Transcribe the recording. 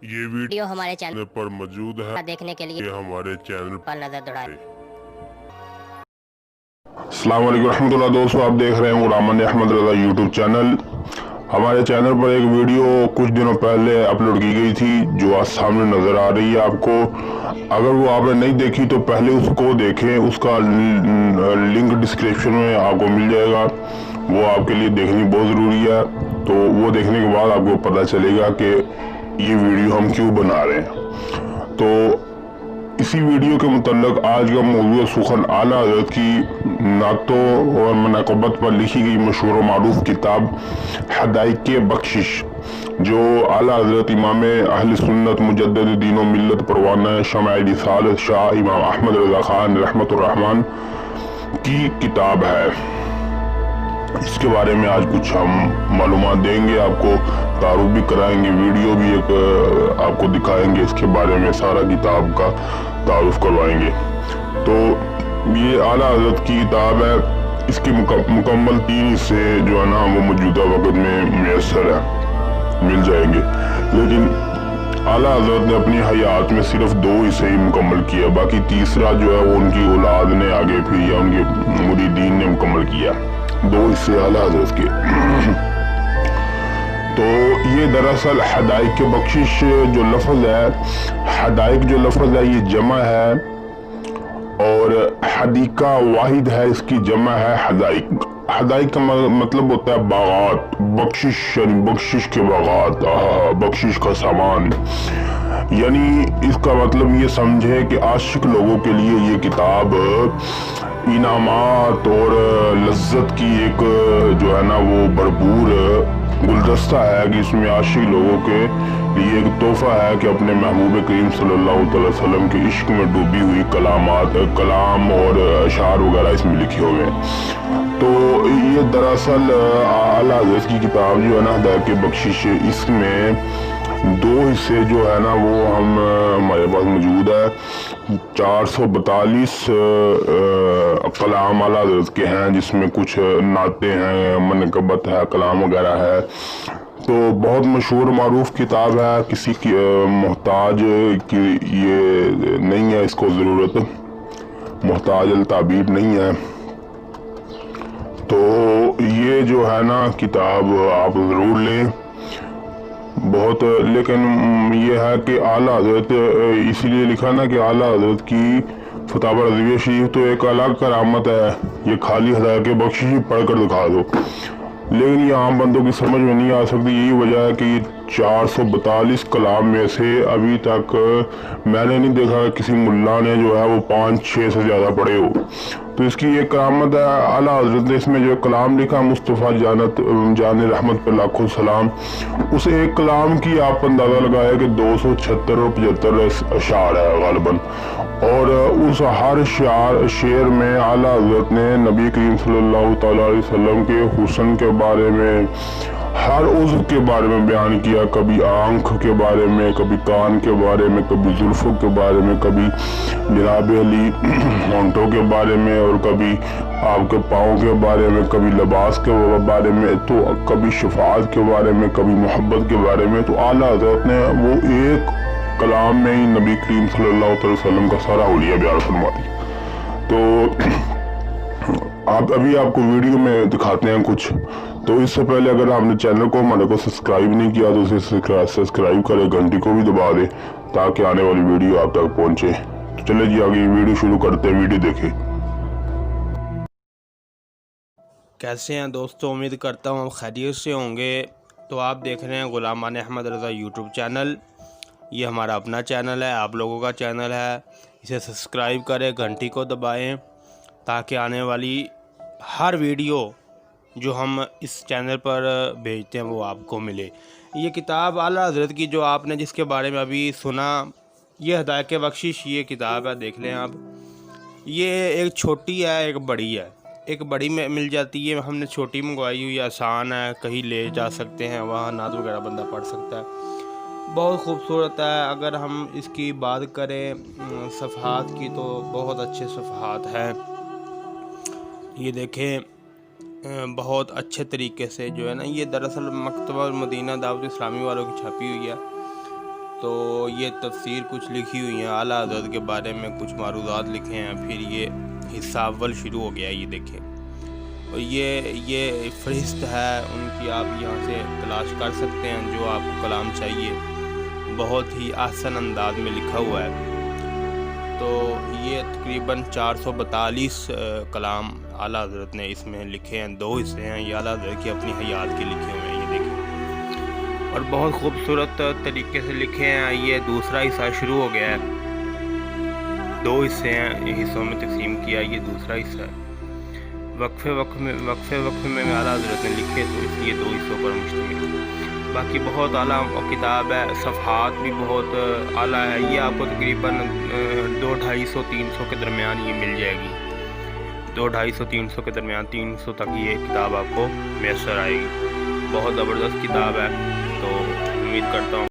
ये वीडियो हमारे चैनल पर मौजूद है, देखने के लिए हमारे चैनल पर नजर दौड़ाएं। अस्सलाम वालेकुम रहमतुल्लाह। दोस्तों, आप देख रहे हैं गुलाम अहमद रज़ा यूट्यूब चैनल। हमारे चैनल पर एक वीडियो कुछ दिनों पहले अपलोड की गई थी जो आज सामने नज़र आ रही है आपको। अगर वो आपने नहीं देखी तो पहले उसको देखें, उसका लिंक डिस्क्रिप्शन में आपको मिल जाएगा। वो आपके लिए देखनी बहुत ज़रूरी है। तो वो देखने के बाद आपको पता चलेगा कि ये वीडियो हम क्यों बना रहे हैं। तो इसी वीडियो के मुतल्लिक़ आज का मौज़ू सुखन आला हज़रत की नातों और मनाक़बत पर लिखी गई मशहूर और मारूफ किताब हदाइक़ बख्शिश, जो आला हज़रत इमाम अहले सुन्नत मुजद्दिद दीन व मिल्लत परवाना शमाए रिसालत शाह इमाम अहमद रज़ा ख़ान रहमतुर रहमान की किताब है। इसके बारे में आज कुछ हम मालूमात देंगे, आपको तारुफ भी कराएंगे, वीडियो भी एक आपको दिखाएंगे, इसके बारे में सारा किताब का तारुफ करवाएंगे। तो ये आला हज़रत की किताब है। इसके मुकम्मल 3 हिस्से जो है ना वो मौजूदा वक़्त में मैसर है, मिल जाएंगे। लेकिन आला हज़रत ने अपनी हयात में सिर्फ 2 हिस्से ही मुकम्मल किया, बाकी तीसरा जो है वो उनकी औलाद ने आगे फिर या उनके मुरीदीन ने मुकम्मल किया। 2 हिस्से आला हज़रत के। तो ये दरअसल हदाइक़ बख्शिश जो लफ्ज़ है, हदाइक़ जो लफ्ज़ है ये जमा है और हदीका वाहिद है, इसकी जमा है हदाइक़। हदाइक़ का मतलब होता है बागात, बख्शिश यानी बख्शिश के बागात, बख्शिश का सामान। यानी इसका मतलब ये समझे कि आशिक लोगों के लिए ये किताब इनामात और लज्जत की एक जो है ना वो भरपूर गुलदस्ता है कि इसमें आशिक लोगों के लिए एक तोहफा है कि अपने महबूब करीम सल्लल्लाहु अलैहि वसल्लम के इश्क में डूबी हुई कलाम और अशार वगैरह इसमें लिखे हुए हैं। तो ये दरअसल आला हज़रत की किताब जो है ना हदाइक़ बख्शिश, इसमें 2 हिस्से जो है ना वो हमारे पास मौजूद है। 442 कलाम आला हज़रत के हैं, जिसमें कुछ नाते हैं, मनक़बत है, कलाम वगैरह है। तो बहुत मशहूर मारूफ किताब है, किसी की मोहताज की ये नहीं है, इसको ज़रूरत मोहताज अल ताबीब नहीं है। तो ये जो है ना किताब आप ज़रूर लें बहुत। लेकिन ये है कि आला हज़रत इसीलिए लिखा ना कि आला हज़रत की फतावा रज़विया शरीफ तो एक अलग करामत है, ये खाली हदाइक़ बख्शिश ही पढ़ कर दिखा दो, लेकिन ये आम बंदों की समझ में नहीं आ सकती। यही वजह है कि 442 कलाम में से अभी तक मैंने नहीं देखा कि किसी मुल्ला ने जो है वो 5-6 से ज़्यादा पढ़े हो। तो इसकी एक करामत है। आला हज़रत ने इसमें जो कलाम लिखा मुस्तफ़ा जान रहमत पर लाखों सलाम, उस एक कलाम की आप अंदाज़ा लगाया कि 276 और 75 अशार है गालिबन। और उस हर शेर में आला हज़रत ने नबी करीम सल्लल्लाहु अलैहि वसल्लम के हुस्न के बारे में, हर उज़्व के बारे में बयान किया। कभी आँख के बारे में, कभी कान के बारे में, कभी जुल्फ़ों के बारे में, कभी जनाब अली होंठों के बारे में, और कभी आपके पाँव के बारे में, कभी लिबास के बारे में, तो कभी शफाअत के बारे में, कभी मोहब्बत के बारे में। तो आला हज़रत ने वो एक कलाम में ही नबी करीम सल्लल्लाहु अलैहि वसल्लम का सारा हुलिया बयान फरमा दिया। तो आप अभी आपको वीडियो में दिखाते हैं कुछ। तो इससे पहले अगर आपने चैनल को हमारे को सब्सक्राइब नहीं किया तो उसे सब्सक्राइब करें, घंटी को भी दबा दें ताकि आने वाली वीडियो आप तक पहुंचे। तो चले जी आगे वीडियो शुरू करते हैं, वीडियो देखें। कैसे हैं दोस्तों, उम्मीद करता हूँ आप खैरियत से होंगे। तो आप देख रहे हैं गुलाम अहमद रज़ा यूट्यूब चैनल। ये हमारा अपना चैनल है, आप लोगों का चैनल है। इसे सब्सक्राइब करें, घंटी को दबाएं ताकि आने वाली हर वीडियो जो हम इस चैनल पर भेजते हैं वो आपको मिले। ये किताब आला हज़रत की जो आपने जिसके बारे में अभी सुना, ये हदाइक़ बख्शिश ये किताब है, देख लें आप। ये एक छोटी है, एक बड़ी है। एक बड़ी में मिल जाती है, हमने छोटी मंगवाई हुई, आसान है, कहीं ले जा सकते हैं, वहाँ नात वगैरह बंदा पढ़ सकता है। बहुत खूबसूरत है। अगर हम इसकी बात करें सफ़हात की तो बहुत अच्छे सफ़हात हैं। ये देखें बहुत अच्छे तरीके से जो है ना, ये दरअसल मकतबा मदीना दावत इस्लामी वालों की छपी हुई है। تو یہ تفسیر کچھ لکھی ہوئی ہیں، اعلیٰ حضرت کے بارے میں کچھ معروضات لکھے ہیں، پھر یہ حصہ اول شروع ہو گیا، یہ دیکھیں، اور یہ فہرست ہے ان کی، آپ یہاں سے تلاش کر سکتے ہیں جو آپ کو کلام چاہیے، بہت ہی احسن انداز میں لکھا ہوا ہے۔ تو یہ تقریباً 442 کلام اعلیٰ حضرت نے اس میں لکھے ہیں، 2 حصے ہیں، یہ اعلیٰ حضرت کی اپنی حیات کے لکھے ہوئے ہیں، یہ دیکھیں، اور بہت خوبصورت طریقے سے لکھے ہیں۔ یہ دوسرا حصہ شروع ہو گیا ہے، 2 حصے ہیں، حصوں میں تقسیم کیا، یہ دوسرا حصہ ہے۔ وقفے میں اعلیٰ حضرت نے لکھے، تو اس لیے 2 حصوں پر مشتمل ہے۔ باقی بہت اعلیٰ کتاب ہے، صفحات بھی بہت اعلیٰ ہے، یہ آپ کو تقریباً 200-250-300 کے درمیان یہ مل جائے گی، 200-250-300 کے درمیان، 300 تک یہ کتاب آپ کو میسر آئے گی۔ بہت زبردست کتاب ہے، تو امید کرتا ہوں